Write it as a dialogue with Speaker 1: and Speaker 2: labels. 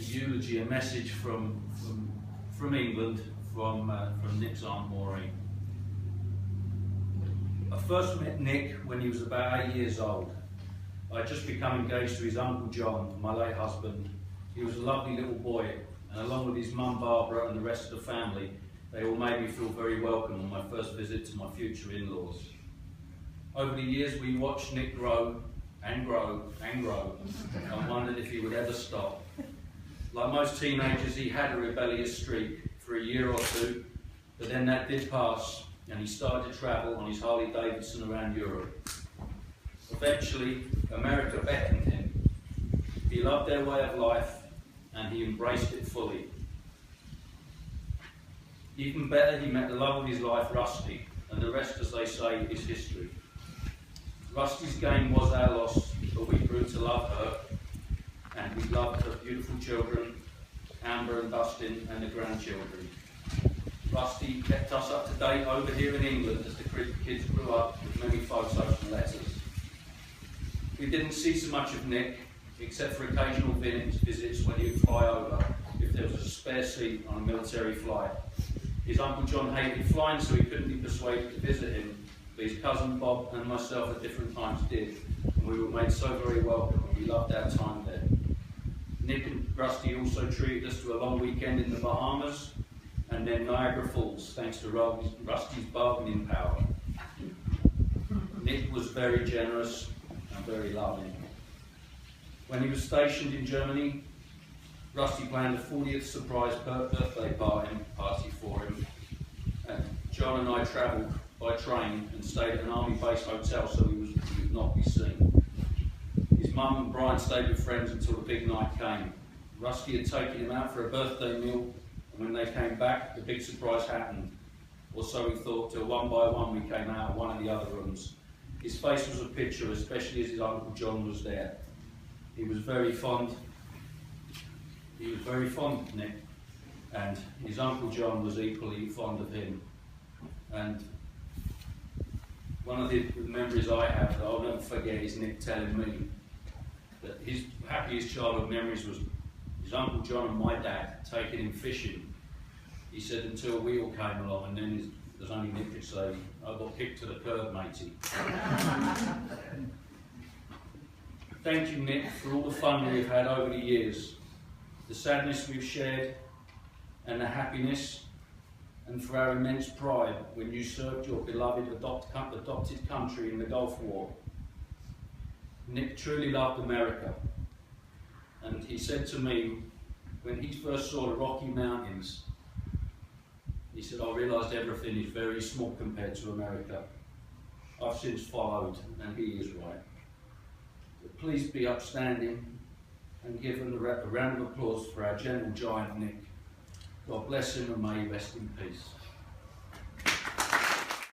Speaker 1: eulogy, a message from England, from Nick's Aunt Maureen. I first met Nick when he was about 8 years old. I'd just become engaged to his Uncle John, my late husband. He was a lovely little boy, and along with his mum Barbara and the rest of the family, they all made me feel very welcome on my first visit to my future in-laws. Over the years we watched Nick grow and grow and grow, and wondered if he would ever stop. Like most teenagers, he had a rebellious streak for a year or two, but then that did pass, and he started to travel on his Harley Davidson around Europe. Eventually, America beckoned him. He loved their way of life, and he embraced it fully. Even better, he met the love of his life, Rusty, and the rest, as they say, is history. Rusty's gain was our loss, but we grew to love her, and we loved her beautiful children, Amber and Dustin, and the grandchildren. Rusty kept us up to date over here in England as the kids grew up with many photos and letters. We didn't see so much of Nick, except for occasional visits when he would fly over if there was a spare seat on a military flight. His Uncle John hated flying, so he couldn't be persuaded to visit him, but his cousin Bob and myself at different times did, and we were made so very welcome, and we loved our time there. Nick and Rusty also treated us to a long weekend in the Bahamas, and then Niagara Falls, thanks to Rusty's bargaining power. Nick was very generous and very loving. When he was stationed in Germany, Rusty planned a 40th surprise birthday party for him, and John and I travelled by train and stayed at an army base hotel so he would not be seen. His mum and Brian stayed with friends until the big night came. Rusty had taken him out for a birthday meal, and when they came back, the big surprise happened. Or so we thought, till one by one we came out of one of the other rooms. His face was a picture, especially as his Uncle John was there. He was very fond of Nick, and his Uncle John was equally fond of him. And one of the memories I have that I'll never forget is Nick telling me that his happiest childhood memories was his Uncle John and my dad taking him fishing. He said until a wheel came along, and then there's only Nick could say, "I got kicked to the curb, matey." Thank you, Nick, for all the fun we've had over the years, the sadness we've shared, and the happiness, and for our immense pride when you served your beloved adopted country in the Gulf War. Nick truly loved America, and he said to me, when he first saw the Rocky Mountains, he said, "I realised everything is very small compared to America." I've since followed, and he is right. But please be upstanding and give him a round of applause for our gentle giant Nick. God bless him, and may he rest in peace.